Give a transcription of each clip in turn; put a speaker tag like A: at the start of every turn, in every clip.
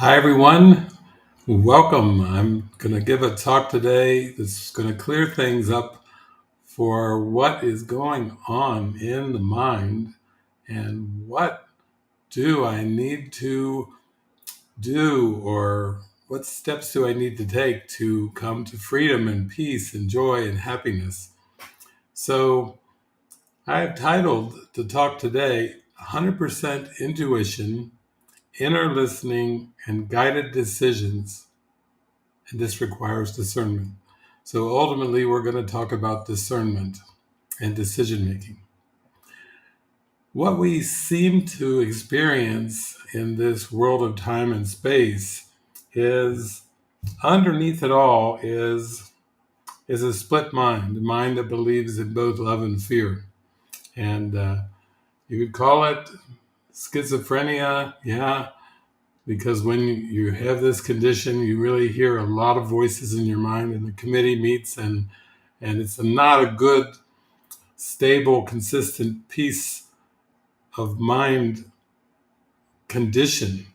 A: Hi, everyone. Welcome. I'm going to give a talk today that's going to clear things up for what is going on in the mind and what do I need to do, or what steps do I need to take to come to freedom and peace and joy and happiness. So I've titled the talk today 100% Intuition, Inner Listening, and Guided Decisions, and this requires discernment. So ultimately, we're going to talk about discernment and decision making. What we seem to experience in this world of time and space is underneath it all is a split mind, a mind that believes in both love and fear. And you could call it schizophrenia, yeah, because when you have this condition, you really hear a lot of voices in your mind, and the committee meets, and it's not a good, stable, consistent peace of mind condition.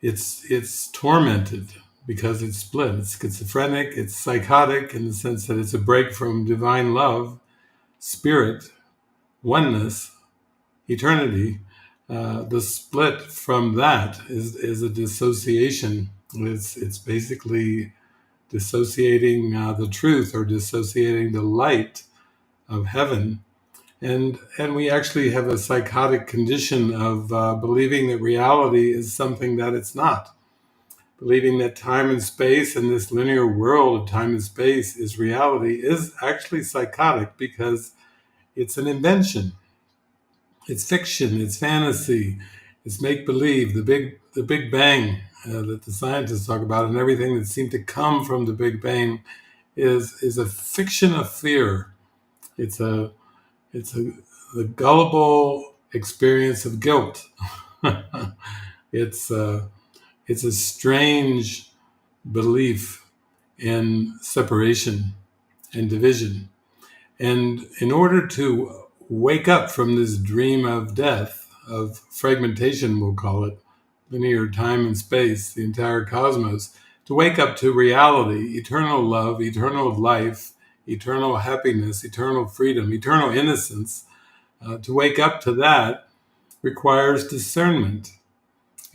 A: It's tormented because it's split. It's schizophrenic. It's psychotic in the sense that it's a break from divine love, spirit, oneness, eternity. The split from that is a dissociation. It's basically dissociating the truth, or dissociating the light of heaven. And we actually have a psychotic condition of believing that reality is something that it's not. Believing that time and space and this linear world of time and space is reality is actually psychotic because it's an invention. It's fiction, it's fantasy, it's make believe. The Big Bang that the scientists talk about, and everything that seemed to come from the Big Bang is a fiction of fear. It's a it's a the gullible experience of guilt. it's a it's a strange belief in separation and division. And in order to wake up from this dream of death, of fragmentation, we'll call it, linear time and space, the entire cosmos, to wake up to reality, eternal love, eternal life, eternal happiness, eternal freedom, eternal innocence, to wake up to that requires discernment.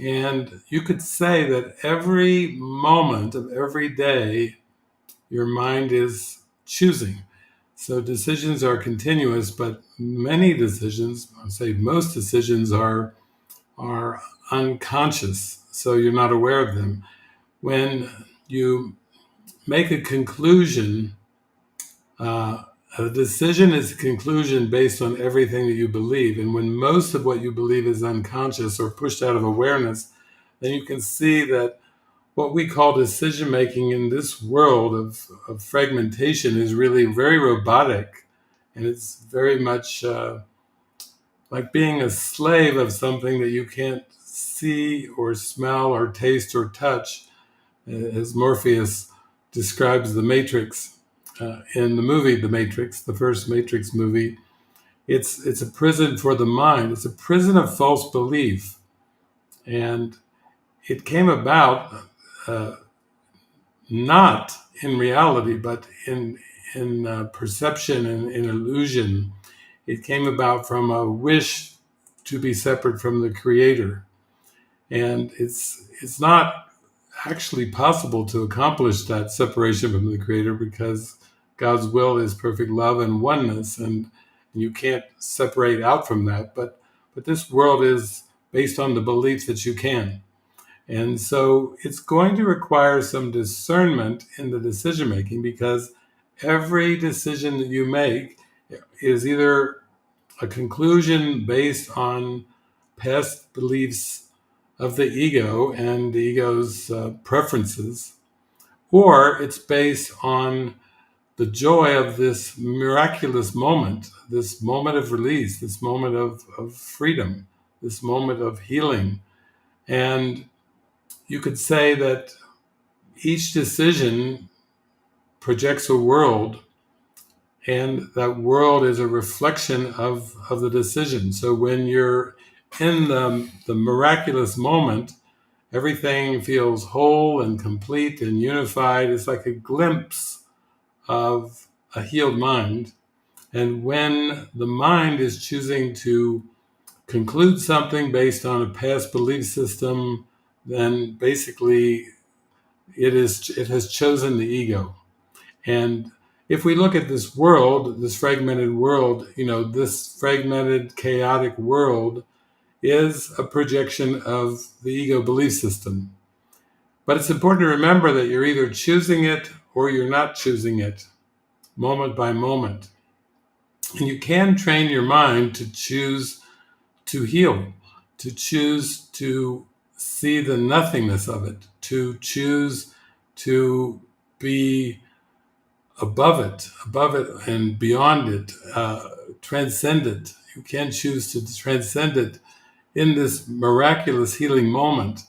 A: And you could say that every moment of every day, your mind is choosing. So decisions are continuous, but many decisions, I'd say most decisions are unconscious, so you're not aware of them. When you make a conclusion, uh, a decision is a conclusion based on everything that you believe. And when most of what you believe is unconscious or pushed out of awareness, then you can see that what we call decision making in this world of fragmentation is really very robotic. And it's very much like being a slave of something that you can't see or smell or taste or touch, as Morpheus describes the Matrix in the movie The Matrix, the first Matrix movie. It's a prison for the mind. It's a prison of false belief, and it came about uh, not in reality, but in perception and in illusion. It came about from a wish to be separate from the Creator, and it's not actually possible to accomplish that separation from the Creator because God's will is perfect love and oneness, and you can't separate out from that. But this world is based on the belief that you can. And so it's going to require some discernment in the decision making, because every decision that you make is either a conclusion based on past beliefs of the ego and the ego's preferences, or it's based on the joy of this miraculous moment, this moment of release, this moment of freedom, this moment of healing. And you could say that each decision projects a world, and that world is a reflection of the decision. So when you're in the miraculous moment, Everything feels whole and complete and unified. It's like a glimpse of a healed mind. And when the mind is choosing to conclude something based on a past belief system, then basically it has chosen the ego. And if we look at this world, this fragmented world, this fragmented, chaotic world is a projection of the ego belief system. But it's important to remember that you're either choosing it or you're not choosing it, moment by moment. And you can train your mind to choose to heal, to choose to see the nothingness of it, to choose to be above it and beyond it, transcend it. You can choose to transcend it in this miraculous healing moment.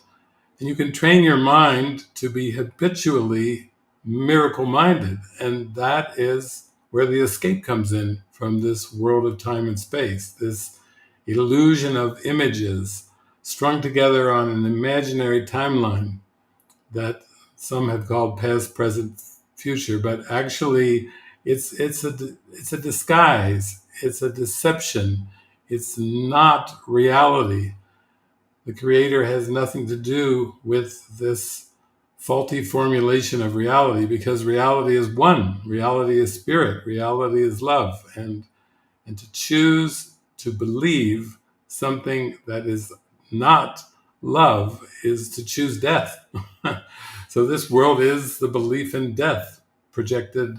A: And you can train your mind to be habitually miracle minded. And that is where the escape comes in from this world of time and space, this illusion of images strung together on an imaginary timeline that some have called past, present, future, but actually it's a disguise, it's a deception, it's not reality. The Creator has nothing to do with this faulty formulation of reality, because reality is one. Reality is spirit. Reality is love. And to choose to believe something that is not love is to choose death. So this world is the belief in death projected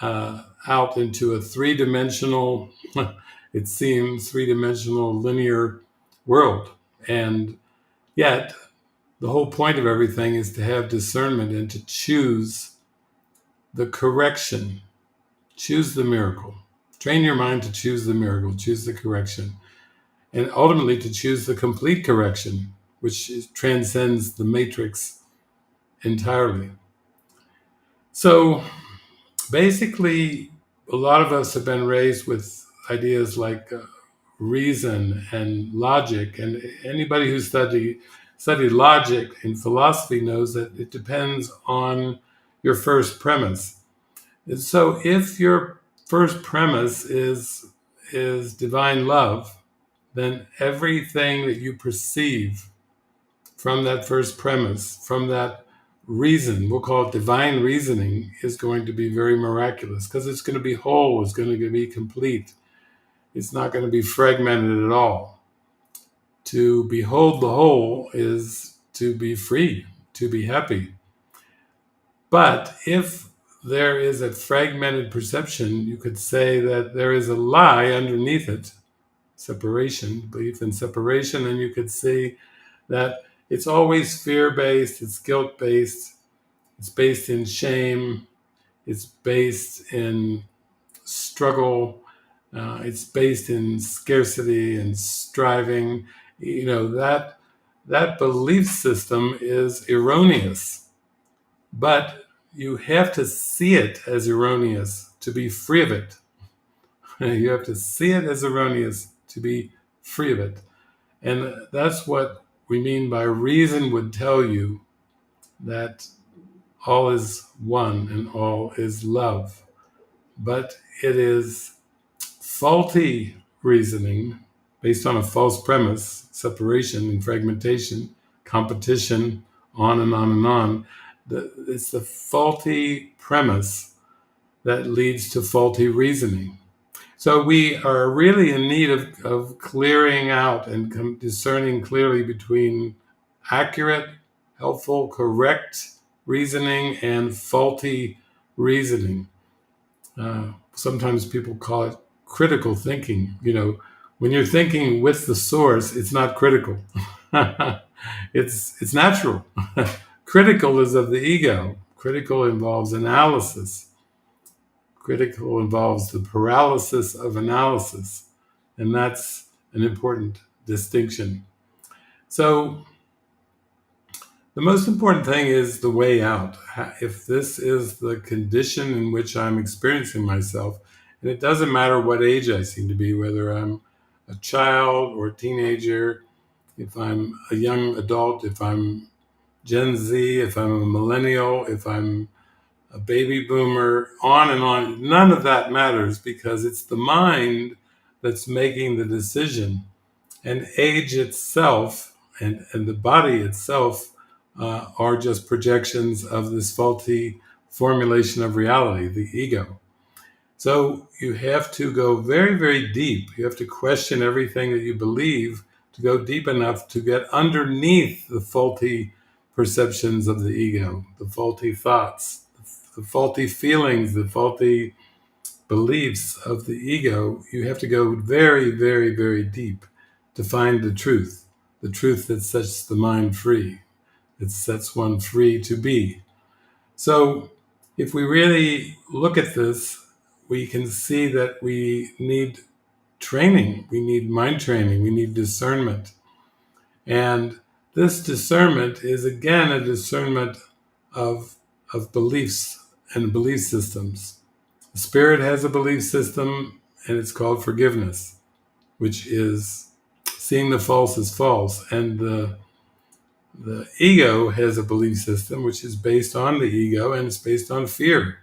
A: out into a three-dimensional, it seems, three-dimensional linear world. And yet, the whole point of everything is to have discernment and to choose the correction, choose the miracle. Train your mind to choose the miracle, choose the correction, and ultimately to choose the complete correction, which transcends the matrix entirely. So basically, a lot of us have been raised with ideas like reason and logic, and anybody who studied logic in philosophy knows that it depends on your first premise. And so if your first premise is divine love, then everything that you perceive from that first premise, from that reason, we'll call it divine reasoning, is going to be very miraculous, because it's going to be whole, it's going to be complete. It's not going to be fragmented at all. To behold the whole is to be free, to be happy. But if there is a fragmented perception, you could say that there is a lie underneath it, separation, belief in separation, and you could see that it's always fear-based, it's guilt-based, it's based in shame, it's based in struggle, it's based in scarcity and striving. That belief system is erroneous, but you have to see it as erroneous to be free of it. You have to see it as erroneous to be free of it. And that's what we mean by reason would tell you that all is one and all is love. But it is faulty reasoning based on a false premise, separation and fragmentation, competition, on and on and on. It's the faulty premise that leads to faulty reasoning. So we are really in need of clearing out and discerning clearly between accurate, helpful, correct reasoning and faulty reasoning. Sometimes people call it critical thinking. When you're thinking with the source, it's not critical. It's natural. Critical is of the ego. Critical involves analysis. Critical involves the paralysis of analysis, and that's an important distinction. So the most important thing is the way out. If this is the condition in which I'm experiencing myself, and it doesn't matter what age I seem to be, whether I'm a child or a teenager, if I'm a young adult, if I'm Gen Z, if I'm a millennial, if I'm a baby boomer, on and on. None of that matters because it's the mind that's making the decision. And age itself and the body itself are just projections of this faulty formulation of reality, the ego. So you have to go very, very deep. You have to question everything that you believe to go deep enough to get underneath the faulty perceptions of the ego, the faulty thoughts, the faulty feelings, the faulty beliefs of the ego. You have to go very, very, very deep to find the truth that sets the mind free. It sets one free to be. So, if we really look at this, we can see that we need training, we need mind training, we need discernment. And this discernment is again a discernment of, of beliefs and belief systems. The spirit has a belief system, and it's called forgiveness, which is seeing the false as false. And the ego has a belief system, which is based on the ego, and it's based on fear.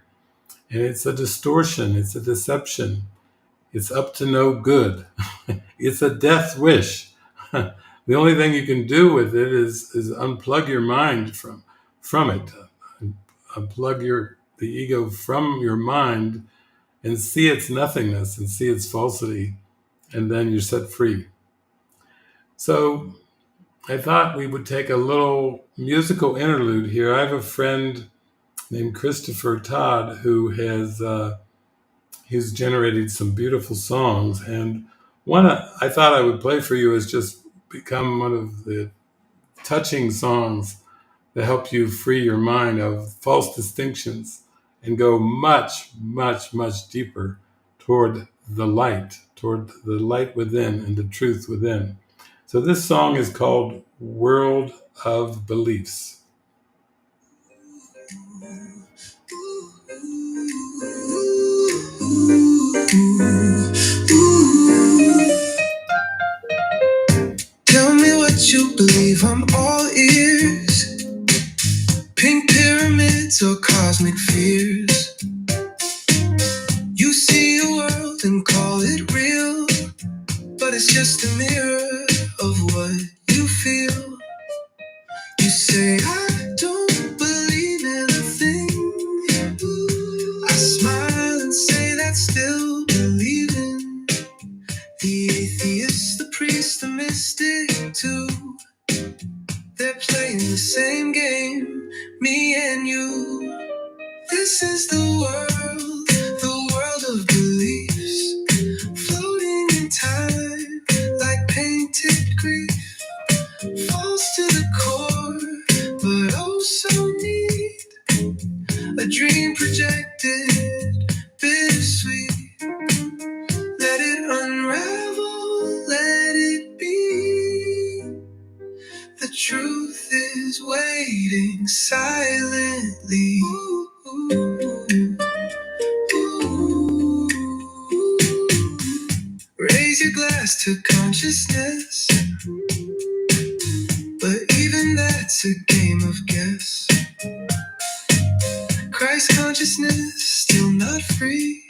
A: And it's a distortion, it's a deception, it's up to no good. It's a death wish. The only thing you can do with it is unplug your mind from it. Unplug the ego from your mind and see its nothingness and see its falsity, and then you're set free. So I thought we would take a little musical interlude here. I have a friend named Christopher Todd who has he's generated some beautiful songs, and one I thought I would play for you has just become one of the touching songs that help you free your mind of false distinctions and go much, much, much deeper toward the light within and the truth within. So this song is called World of Beliefs. Tell me what you believe, I'm all ears. Pink pyramids or cosmic fears. You see a world and call it real, but it's just a mirror of what you feel. You say, I don't believe in a thing. I smile and say that's still believing. The atheist, the priest, the mystic too. They're playing the same game, me and you. This is the world of beliefs. Floating in time, like painted grief. Falls to the core, but oh so neat. A dream projected, bittersweet. Let it unravel, let it be. The truth is waiting silently. Ooh, ooh, ooh. Raise your glass to consciousness, but even that's a game of guess. Christ consciousness, still not free.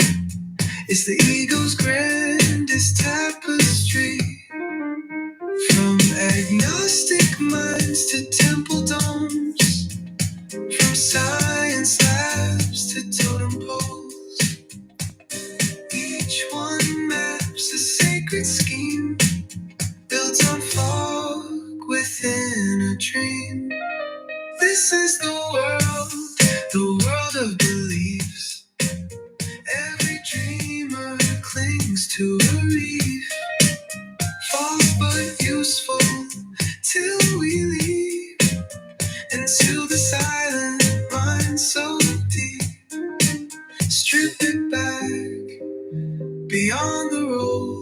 A: It's the ego's grandest tapestry. From agnostic minds to temple domes, from science labs to totem poles, each one maps a sacred scheme built on fog within a dream. This is the world of beliefs. Every dreamer clings to a reef, false but useful till we leave into the silent mind so deep. Strip it back beyond the roll.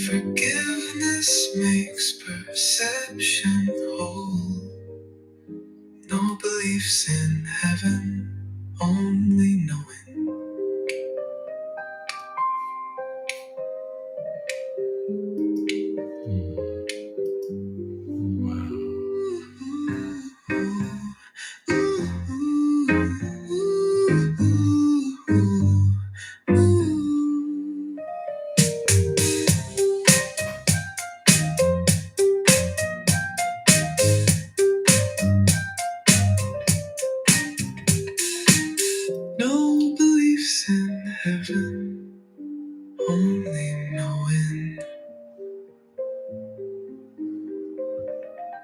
A: Forgiveness makes perception whole. No beliefs in heaven, only knowing.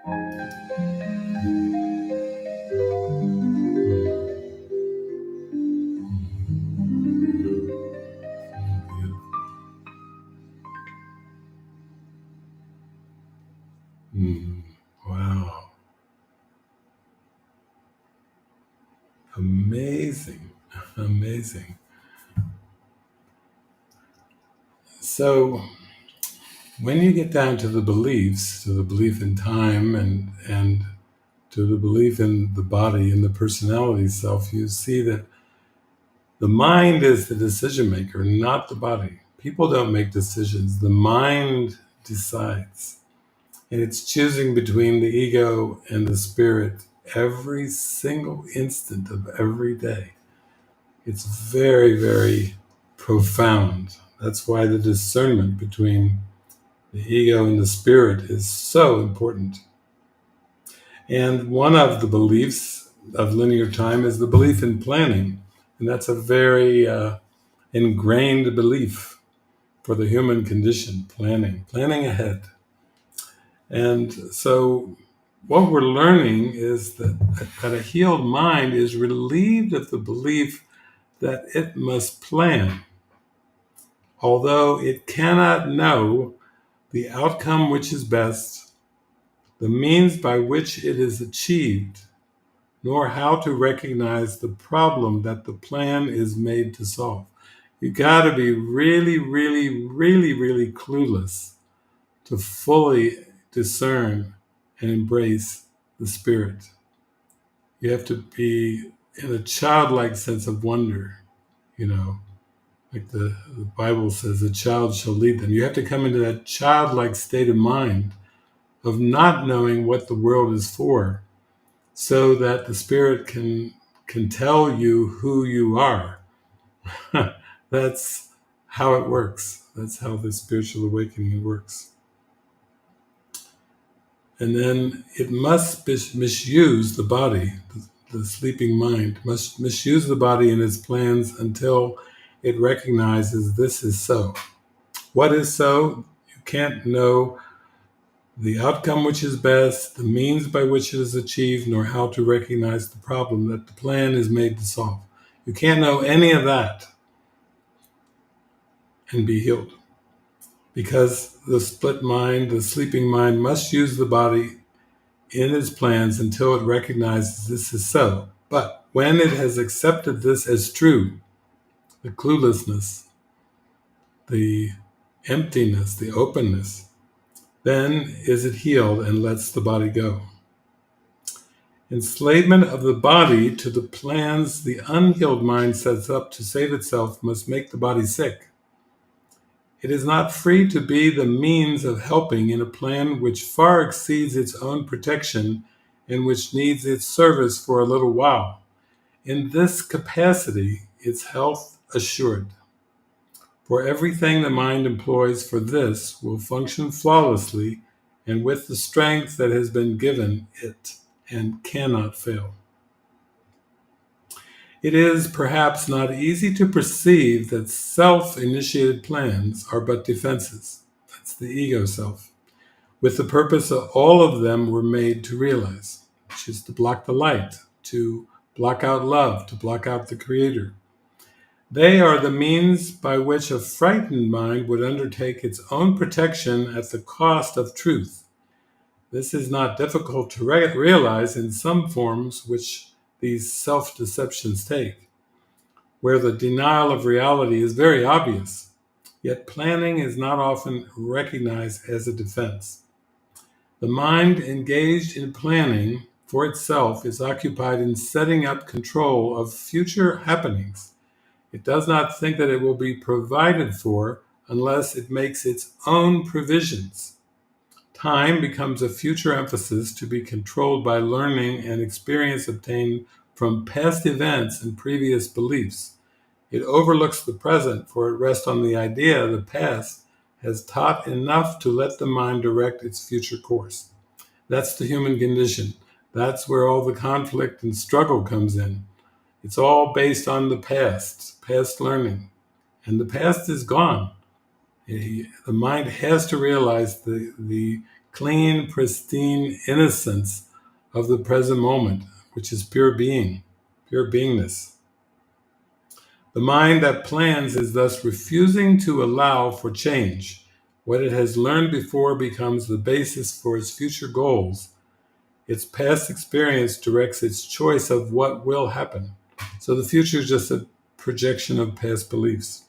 A: Mm. Wow. Amazing. Amazing. So when you get down to the beliefs, to the belief in time and to the belief in the body and the personality self, you see that the mind is the decision maker, not the body. People don't make decisions. The mind decides. And it's choosing between the ego and the spirit every single instant of every day. It's very, very profound. That's why the discernment between the ego and the spirit is so important. And one of the beliefs of linear time is the belief in planning. And that's a very ingrained belief for the human condition, planning ahead. And so what we're learning is that a healed mind is relieved of the belief that it must plan, although it cannot know the outcome which is best, the means by which it is achieved, nor how to recognize the problem that the plan is made to solve. You got to be really, really, really, really clueless to fully discern and embrace the spirit. You have to be in a childlike sense of wonder, you know, like the Bible says, a child shall lead them. You have to come into that childlike state of mind of not knowing what the world is for, so that the spirit can tell you who you are. That's how it works. That's how the spiritual awakening works. And then it must misuse the body. The sleeping mind must misuse the body in its plans until it recognizes this is so. What is so? You can't know the outcome which is best, the means by which it is achieved, nor how to recognize the problem that the plan is made to solve. You can't know any of that and be healed, because the split mind, the sleeping mind, must use the body in its plans until it recognizes this is so. But when it has accepted this as true, the cluelessness, the emptiness, the openness, then is it healed and lets the body go. Enslavement of the body to the plans the unhealed mind sets up to save itself must make the body sick. It is not free to be the means of helping in a plan which far exceeds its own protection and which needs its service for a little while. In this capacity, its health assured. For everything the mind employs for this will function flawlessly and with the strength that has been given it and cannot fail. It is perhaps not easy to perceive that self-initiated plans are but defenses. That's the ego self, with the purpose that all of them were made to realize, which is to block the light, to block out love, to block out the Creator. They are the means by which a frightened mind would undertake its own protection at the cost of truth. This is not difficult to realize in some forms which these self-deceptions take, where the denial of reality is very obvious, yet planning is not often recognized as a defense. The mind engaged in planning for itself is occupied in setting up control of future happenings. It does not think that it will be provided for unless it makes its own provisions. Time becomes a future emphasis to be controlled by learning and experience obtained from past events and previous beliefs. It overlooks the present, for it rests on the idea the past has taught enough to let the mind direct its future course. That's the human condition. That's where all the conflict and struggle comes in. It's all based on the past learning. And the past is gone. The mind has to realize the clean, pristine innocence of the present moment, which is pure being, pure beingness. The mind that plans is thus refusing to allow for change. What it has learned before becomes the basis for its future goals. Its past experience directs its choice of what will happen. So the future is just a projection of past beliefs.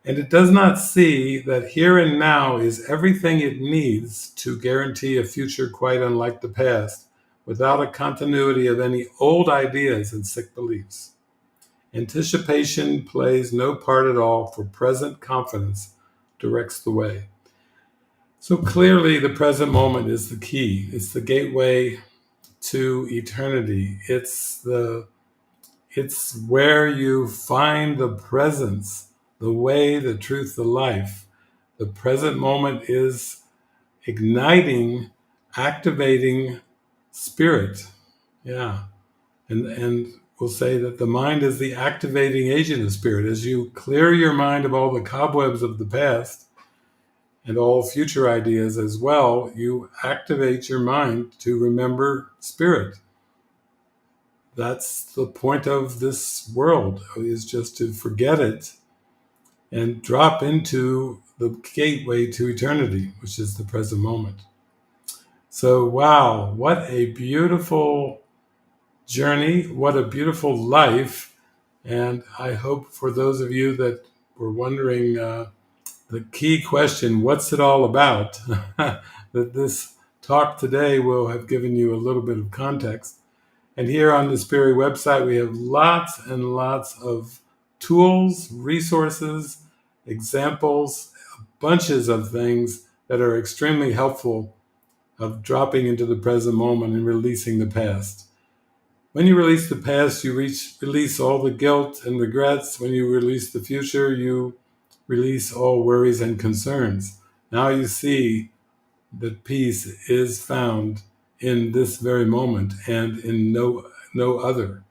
A: And it does not see that here and now is everything it needs to guarantee a future quite unlike the past, without a continuity of any old ideas and sick beliefs. Anticipation plays no part at all, for present confidence directs the way. So clearly, the present moment is the key. It's the gateway to eternity. It's where you find the presence, the way, the truth, the life. The present moment is igniting, activating spirit. Yeah. And we'll say that the mind is the activating agent of spirit. As you clear your mind of all the cobwebs of the past and all future ideas as well, you activate your mind to remember spirit. That's the point of this world, is just to forget it and drop into the gateway to eternity, which is the present moment. So, wow, what a beautiful journey, what a beautiful life. And I hope for those of you that were wondering the key question, what's it all about, that this talk today will have given you a little bit of context. And here on the Spirit website, we have lots and lots of tools, resources, examples, bunches of things that are extremely helpful of dropping into the present moment and releasing the past. When you release the past, you release all the guilt and regrets. When you release the future, you release all worries and concerns. Now you see that peace is found in this very moment and in no other.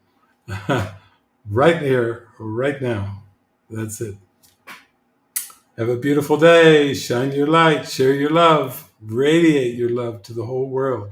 A: Right here, right now. That's it. Have a beautiful day. Shine your light. Share your love. Radiate your love to the whole world.